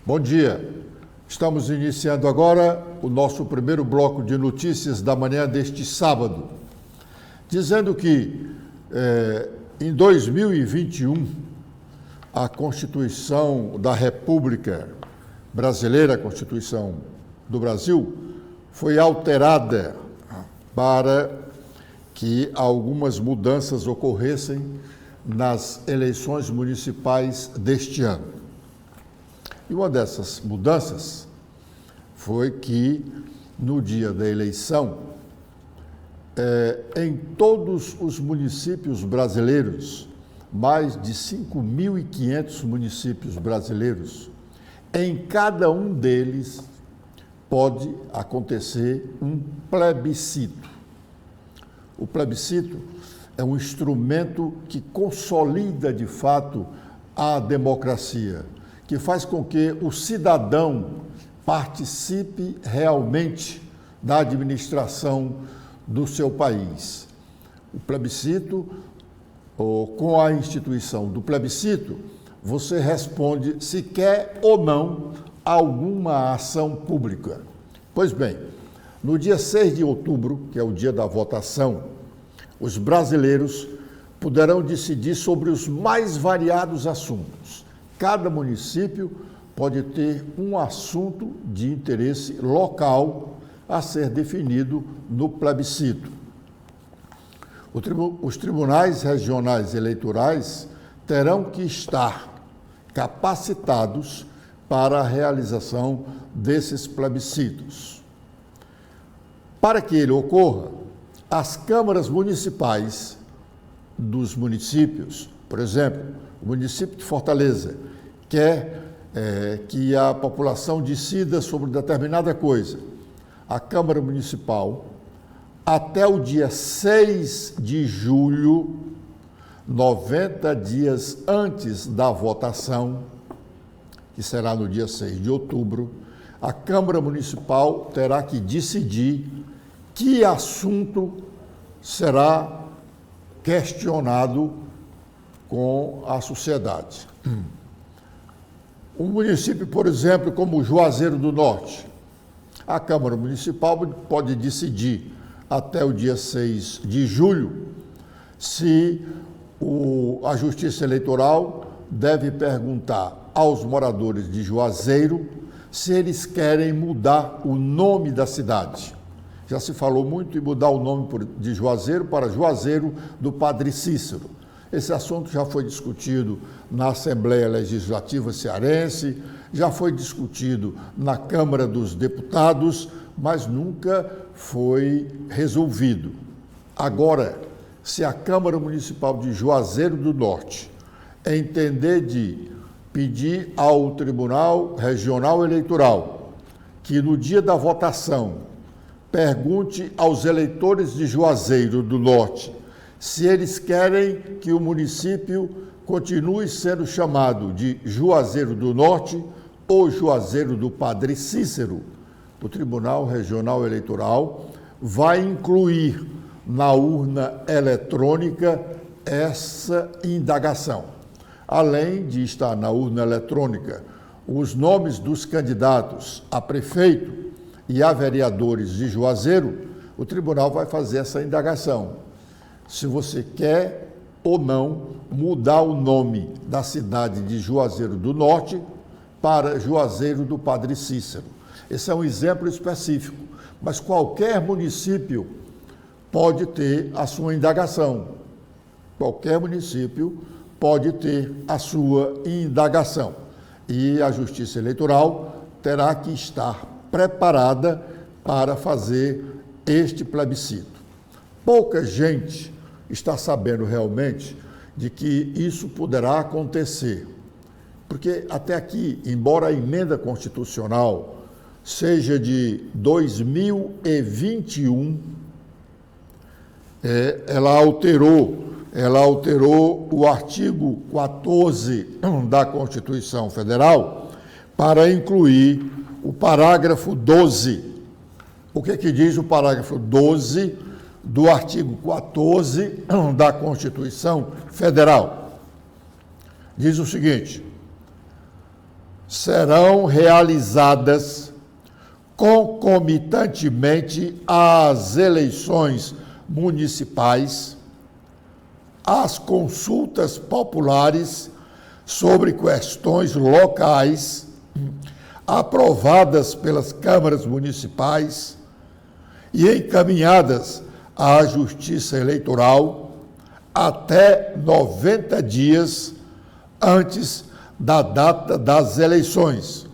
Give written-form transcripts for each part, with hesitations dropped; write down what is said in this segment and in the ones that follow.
Bom dia. Estamos iniciando agora o nosso primeiro bloco de notícias da manhã deste sábado, dizendo que em 2021 a Constituição da República Brasileira, a Constituição do Brasil, foi alterada para que algumas mudanças ocorressem nas eleições municipais deste ano. E uma dessas mudanças foi que, no dia da eleição, em todos os municípios brasileiros, mais de 5.500 municípios brasileiros, em cada um deles pode acontecer um plebiscito. O plebiscito é um instrumento que consolida, de fato, a democracia, que faz com que o cidadão participe realmente da administração do seu país. O plebiscito, com a instituição do plebiscito, você responde se quer ou não alguma ação pública. Pois bem, no dia 6 de outubro, que é o dia da votação, os brasileiros poderão decidir sobre os mais variados assuntos. Cada município pode ter um assunto de interesse local a ser definido no plebiscito. Os tribunais regionais eleitorais terão que estar capacitados para a realização desses plebiscitos. Para que ele ocorra, as câmaras municipais dos municípios, por exemplo, o município de Fortaleza quer que a população decida sobre determinada coisa. A Câmara Municipal, até o dia 6 de julho, 90 dias antes da votação, que será no dia 6 de outubro, a Câmara Municipal terá que decidir que assunto será questionado com a sociedade. Um município, por exemplo, como Juazeiro do Norte, a Câmara Municipal pode decidir até o dia 6 de julho se a Justiça Eleitoral deve perguntar aos moradores de Juazeiro se eles querem mudar o nome da cidade. Já se falou muito em mudar o nome de Juazeiro para Juazeiro do Padre Cícero. Esse assunto já foi discutido na Assembleia Legislativa Cearense, já foi discutido na Câmara dos Deputados, mas nunca foi resolvido. Agora, se a Câmara Municipal de Juazeiro do Norte entender de pedir ao Tribunal Regional Eleitoral que no dia da votação pergunte aos eleitores de Juazeiro do Norte se eles querem que o município continue sendo chamado de Juazeiro do Norte ou Juazeiro do Padre Cícero, o Tribunal Regional Eleitoral vai incluir na urna eletrônica essa indagação. Além de estar na urna eletrônica os nomes dos candidatos a prefeito e a vereadores de Juazeiro, o tribunal vai fazer essa indagação. Se você quer ou não mudar o nome da cidade de Juazeiro do Norte para Juazeiro do Padre Cícero. Esse é um exemplo específico, mas qualquer município pode ter a sua indagação. Qualquer município pode ter a sua indagação. E a Justiça Eleitoral terá que estar preparada para fazer este plebiscito. Pouca gente está sabendo realmente de que isso poderá acontecer, porque até aqui, embora a emenda constitucional seja de 2021, ela alterou o artigo 14 da Constituição Federal para incluir o parágrafo 12. O que diz o parágrafo 12 do artigo 14 da Constituição Federal? Diz o seguinte: serão realizadas concomitantemente às eleições municipais, às consultas populares sobre questões locais, aprovadas pelas câmaras municipais e encaminhadas à Justiça Eleitoral até 90 dias antes da data das eleições,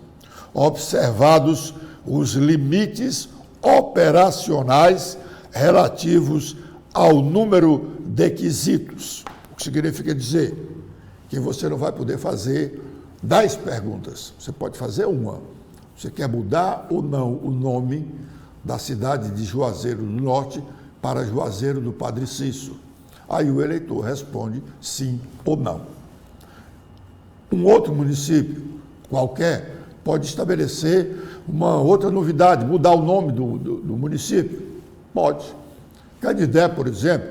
observados os limites operacionais relativos ao número de quesitos. O que significa dizer que você não vai poder fazer 10 perguntas, você pode fazer uma. Você quer mudar ou não o nome da cidade de Juazeiro do Norte para Juazeiro do Padre Cícero? Aí o eleitor responde sim ou não. Um outro município qualquer pode estabelecer uma outra novidade, mudar o nome do município? Pode. Canindé, por exemplo,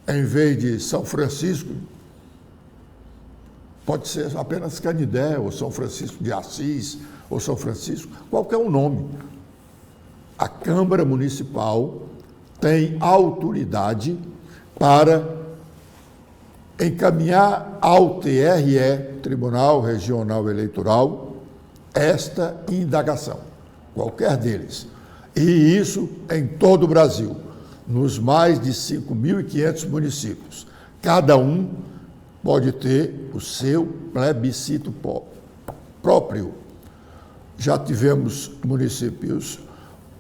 em vez de São Francisco, pode ser apenas Canindé, ou São Francisco de Assis, ou São Francisco, qualquer um nome. A Câmara Municipal tem autoridade para encaminhar ao TRE, Tribunal Regional Eleitoral, esta indagação, qualquer deles. E isso em todo o Brasil, nos mais de 5.500 municípios. Cada um pode ter o seu plebiscito próprio. Já tivemos municípios,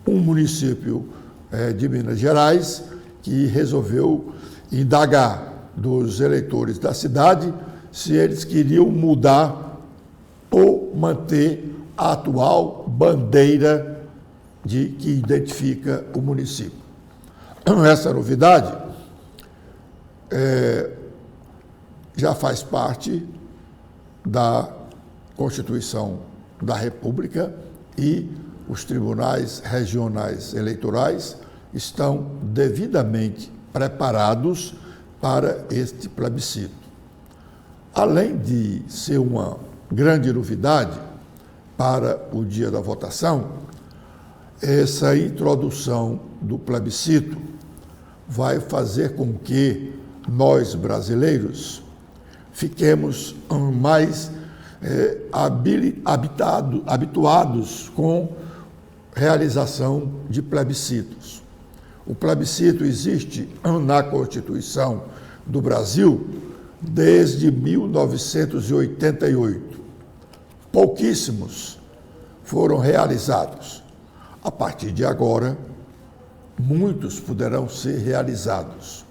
um município de Minas Gerais que resolveu indagar dos eleitores da cidade se eles queriam mudar ou manter a atual bandeira que identifica o município. Essa novidade já faz parte da Constituição da República e os tribunais regionais eleitorais estão devidamente preparados para este plebiscito. Além de ser uma grande novidade para o dia da votação, essa introdução do plebiscito vai fazer com que nós, brasileiros, fiquemos mais habituados com realização de plebiscitos. O plebiscito existe na Constituição do Brasil desde 1988. Pouquíssimos foram realizados. A partir de agora, muitos poderão ser realizados.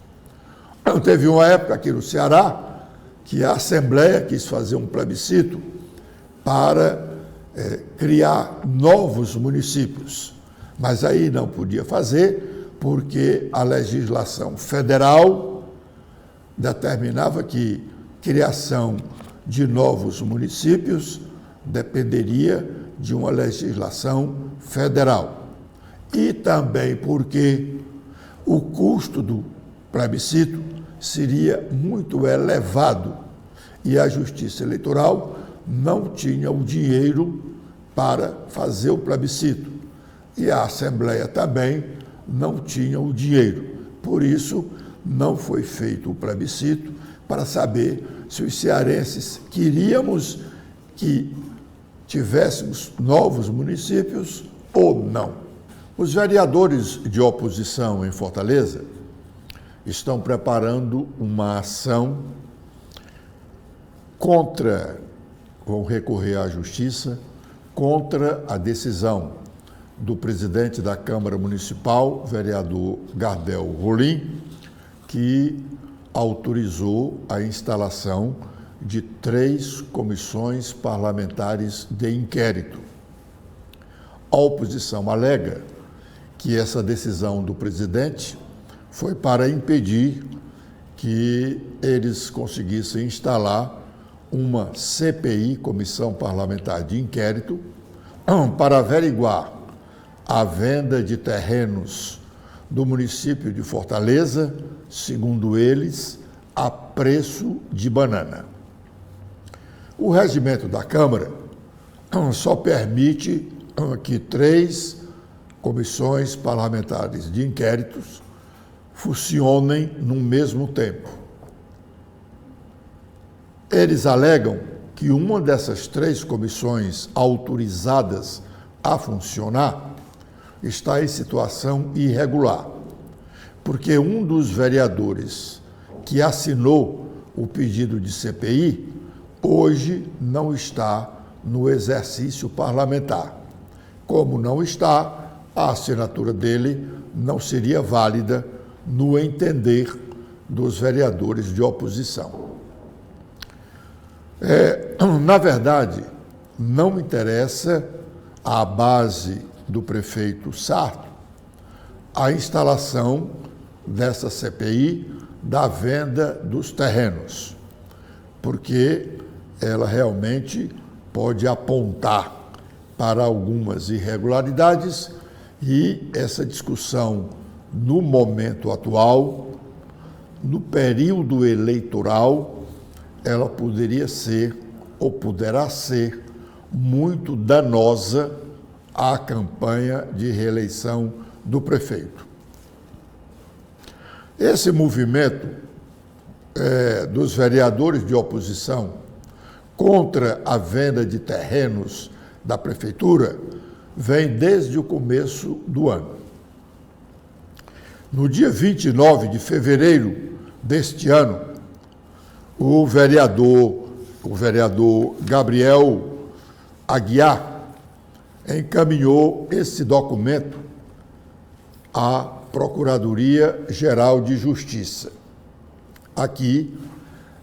Teve uma época aqui no Ceará que a Assembleia quis fazer um plebiscito para criar novos municípios, mas aí não podia fazer porque a legislação federal determinava que criação de novos municípios dependeria de uma legislação federal. E também porque o custo do plebiscito seria muito elevado e a Justiça Eleitoral não tinha o dinheiro para fazer o plebiscito. E a Assembleia também não tinha o dinheiro. Por isso, não foi feito o plebiscito para saber se os cearenses queríamos que tivéssemos novos municípios ou não. Os vereadores de oposição em Fortaleza estão preparando uma ação vão recorrer à Justiça, contra a decisão do presidente da Câmara Municipal, vereador Gardel Rolim, que autorizou a instalação de 3 comissões parlamentares de inquérito. A oposição alega que essa decisão do presidente foi para impedir que eles conseguissem instalar uma CPI, Comissão Parlamentar de Inquérito, para averiguar a venda de terrenos do município de Fortaleza, segundo eles, a preço de banana. O regimento da Câmara só permite que 3 comissões parlamentares de inquéritos funcionem no mesmo tempo. Eles alegam que uma dessas 3 comissões autorizadas a funcionar está em situação irregular, porque um dos vereadores que assinou o pedido de CPI hoje não está no exercício parlamentar. Como não está, a assinatura dele não seria válida no entender dos vereadores de oposição. Na verdade, não me interessa à base do prefeito Sarto a instalação dessa CPI da venda dos terrenos, porque ela realmente pode apontar para algumas irregularidades e essa discussão, no momento atual, no período eleitoral, ela poderia ser ou poderá ser muito danosa à campanha de reeleição do prefeito. Esse movimento dos vereadores de oposição contra a venda de terrenos da prefeitura vem desde o começo do ano. No dia 29 de fevereiro deste ano, o vereador Gabriel Aguiar encaminhou esse documento à Procuradoria-Geral de Justiça. Aqui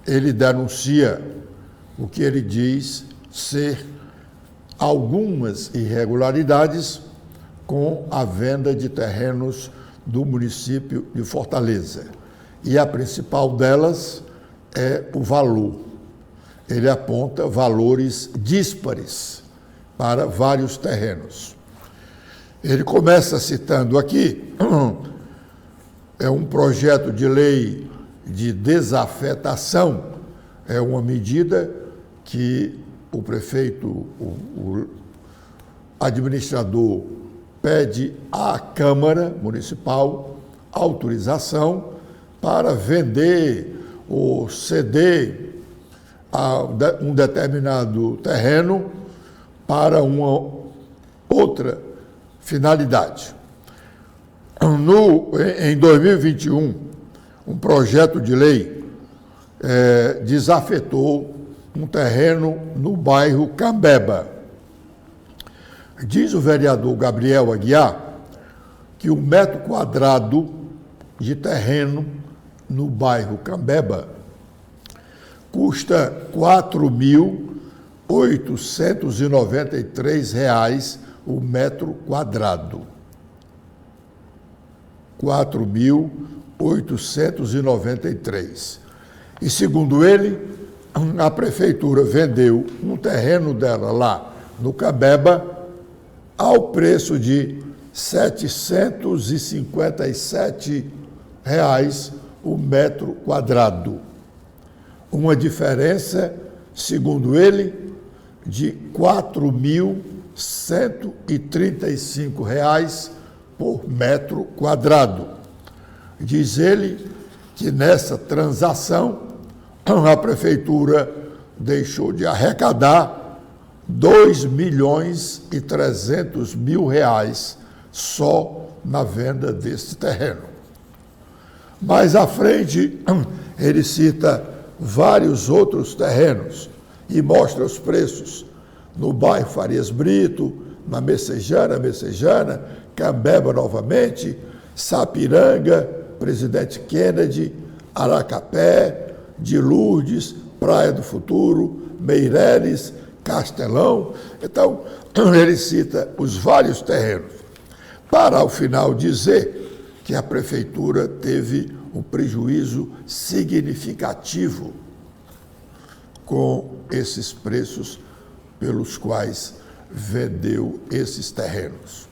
ele denuncia o que ele diz ser algumas irregularidades com a venda de terrenos do município de Fortaleza. E a principal delas é o valor. Ele aponta valores díspares para vários terrenos. Ele começa citando aqui, é um projeto de lei de desafetação, é uma medida que o prefeito, o administrador, pede à Câmara Municipal autorização para vender ou ceder um determinado terreno para uma outra finalidade. Em 2021, um projeto de lei desafetou um terreno no bairro Cambeba. Diz o vereador Gabriel Aguiar que o metro quadrado de terreno no bairro Cambeba custa R$ 4.893 o metro quadrado. R$ 4.893. E, segundo ele, a prefeitura vendeu um terreno dela lá no Cambeba ao preço de R$ 757 o metro quadrado. Uma diferença, segundo ele, de R$ 4.135 por metro quadrado. Diz ele que nessa transação a prefeitura deixou de arrecadar R$ 2.300.000 só na venda desse terreno. Mais à frente, ele cita vários outros terrenos e mostra os preços no bairro Farias Brito, na Messejana, Cambeba novamente, Sapiranga, Presidente Kennedy, Aracapé, de Lourdes, Praia do Futuro, Meireles, Castelão. Então, ele cita os vários terrenos, para ao final dizer que a prefeitura teve um prejuízo significativo com esses preços pelos quais vendeu esses terrenos.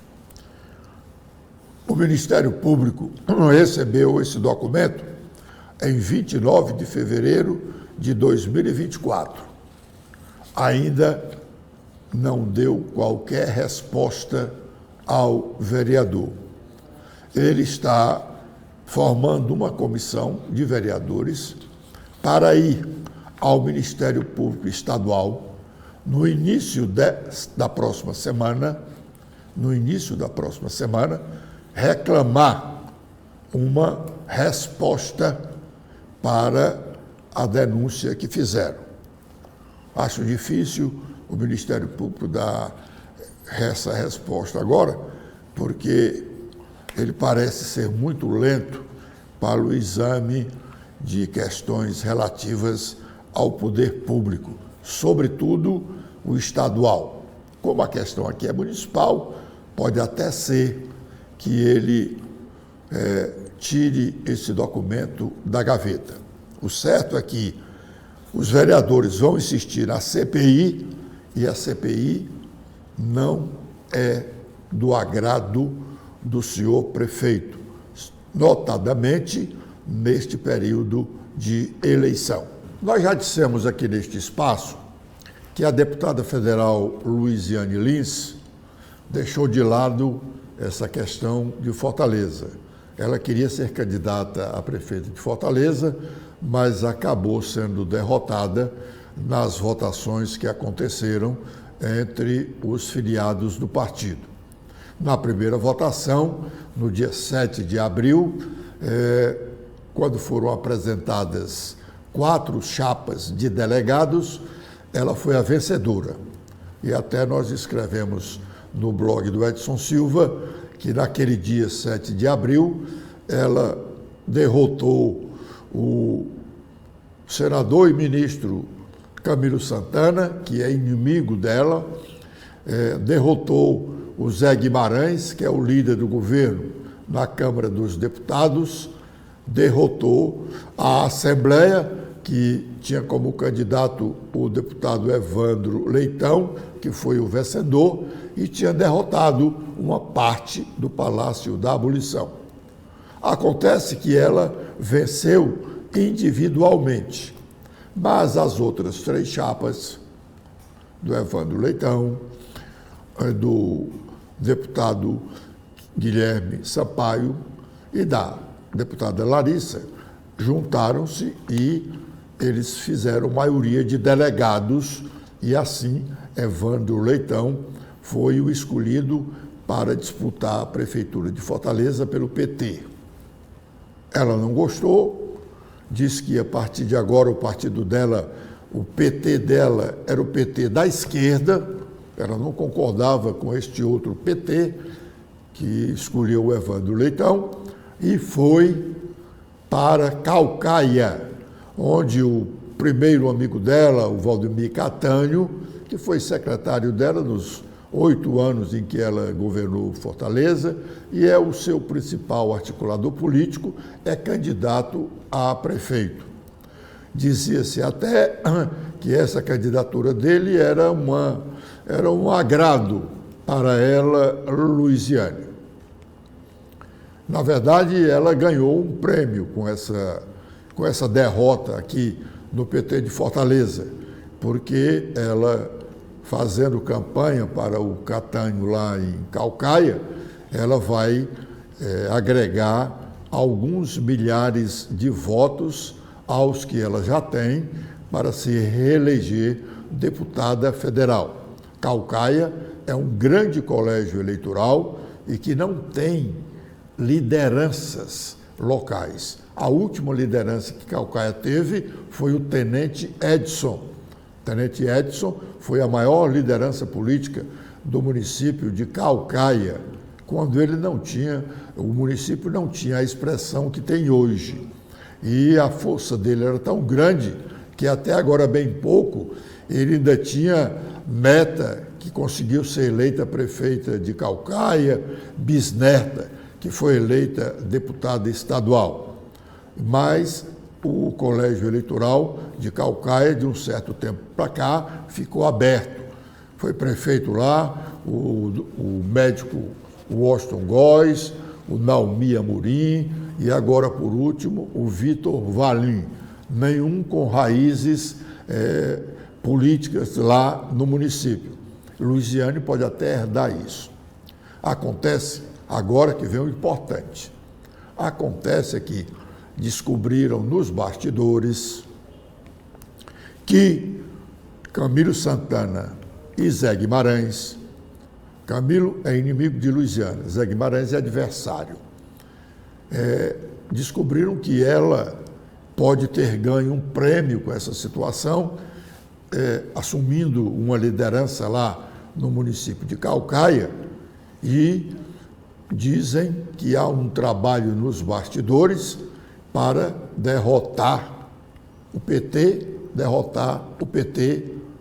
O Ministério Público recebeu esse documento em 29 de fevereiro de 2024. ainda não deu qualquer resposta ao vereador. Ele está formando uma comissão de vereadores para ir ao Ministério Público Estadual no início da próxima semana, reclamar uma resposta para a denúncia que fizeram. Acho difícil o Ministério Público dar essa resposta agora, porque ele parece ser muito lento para o exame de questões relativas ao poder público, sobretudo o estadual. Como a questão aqui é municipal, pode até ser que ele tire esse documento da gaveta. O certo é que os vereadores vão insistir na CPI e a CPI não é do agrado do senhor prefeito, notadamente neste período de eleição. Nós já dissemos aqui neste espaço que a deputada federal Luiziane Lins deixou de lado essa questão de Fortaleza. Ela queria ser candidata a prefeita de Fortaleza, mas acabou sendo derrotada nas votações que aconteceram entre os filiados do partido. Na primeira votação, no dia 7 de abril, quando foram apresentadas 4 chapas de delegados, ela foi a vencedora. E até nós escrevemos no blog do Edson Silva que naquele dia 7 de abril ela derrotou o senador e ministro Camilo Santana, que é inimigo dela, derrotou o Zé Guimarães, que é o líder do governo na Câmara dos Deputados, derrotou a Assembleia, que tinha como candidato o deputado Evandro Leitão, que foi o vencedor, e tinha derrotado uma parte do Palácio da Abolição. Acontece que ela venceu individualmente, mas as outras 3 chapas, do Evandro Leitão, do deputado Guilherme Sampaio e da deputada Larissa, juntaram-se e eles fizeram maioria de delegados e assim Evandro Leitão foi o escolhido para disputar a prefeitura de Fortaleza pelo PT. Ela não gostou, disse que a partir de agora o partido dela, o PT dela era o PT da esquerda, ela não concordava com este outro PT que escolheu o Evandro Leitão e foi para Caucaia, onde o primeiro amigo dela, o Valdemir Catânio, que foi secretário dela nos 8 anos em que ela governou Fortaleza e é o seu principal articulador político, é candidato a prefeito. Dizia-se até que essa candidatura dele era um agrado para ela, Luiziane. Na verdade, ela ganhou um prêmio com essa derrota aqui no PT de Fortaleza, porque ela, fazendo campanha para o Catânio lá em Caucaia, ela vai agregar alguns milhares de votos aos que ela já tem para se reeleger deputada federal. Caucaia é um grande colégio eleitoral e que não tem lideranças locais. A última liderança que Caucaia teve foi o Tenente Edson. O Tenente Edson foi a maior liderança política do município de Caucaia, quando o município não tinha a expressão que tem hoje. E a força dele era tão grande que até agora bem pouco ele ainda tinha meta, que conseguiu ser eleita prefeita de Caucaia, bisneta, que foi eleita deputada estadual. Mas o colégio eleitoral de Caucaia, de um certo tempo para cá, ficou aberto. Foi prefeito lá o médico Washington Góes, o Naumi Amorim e agora, por último, o Vitor Valim. Nenhum com raízes políticas lá no município. Luiziane pode até herdar isso. Acontece, agora que vem o importante, acontece que descobriram nos bastidores que Camilo Santana e Zé Guimarães, Camilo é inimigo de Luiziane, Zé Guimarães é adversário, descobriram que ela pode ter ganho um prêmio com essa situação, assumindo uma liderança lá no município de Caucaia, e dizem que há um trabalho nos bastidores para derrotar o PT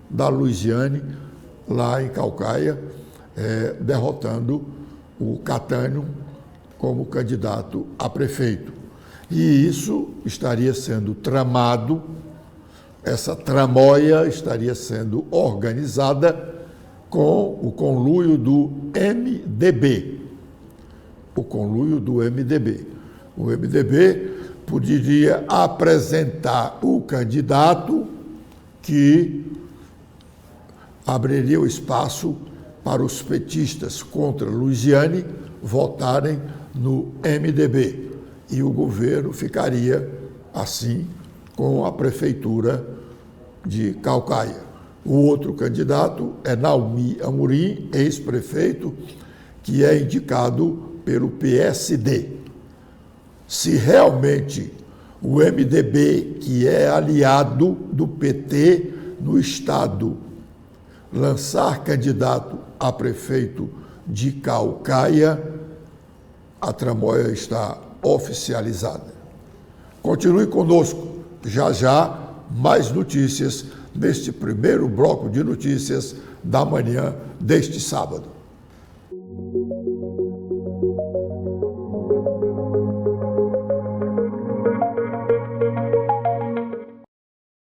da Luiziane lá em Caucaia, derrotando o Catânio como candidato a prefeito. E isso estaria sendo tramado, essa tramóia estaria sendo organizada com o conluio do MDB. O conluio do MDB. O MDB poderia apresentar o candidato que abriria o espaço para os petistas contra Luiziane votarem no MDB. E o governo ficaria, assim, com a prefeitura de Caucaia. O outro candidato é Naumi Amorim, ex-prefeito, que é indicado pelo PSD. Se realmente o MDB, que é aliado do PT no Estado, lançar candidato a prefeito de Caucaia, a tramóia está oficializada. Continue conosco, já já mais notícias neste primeiro bloco de notícias da manhã deste sábado.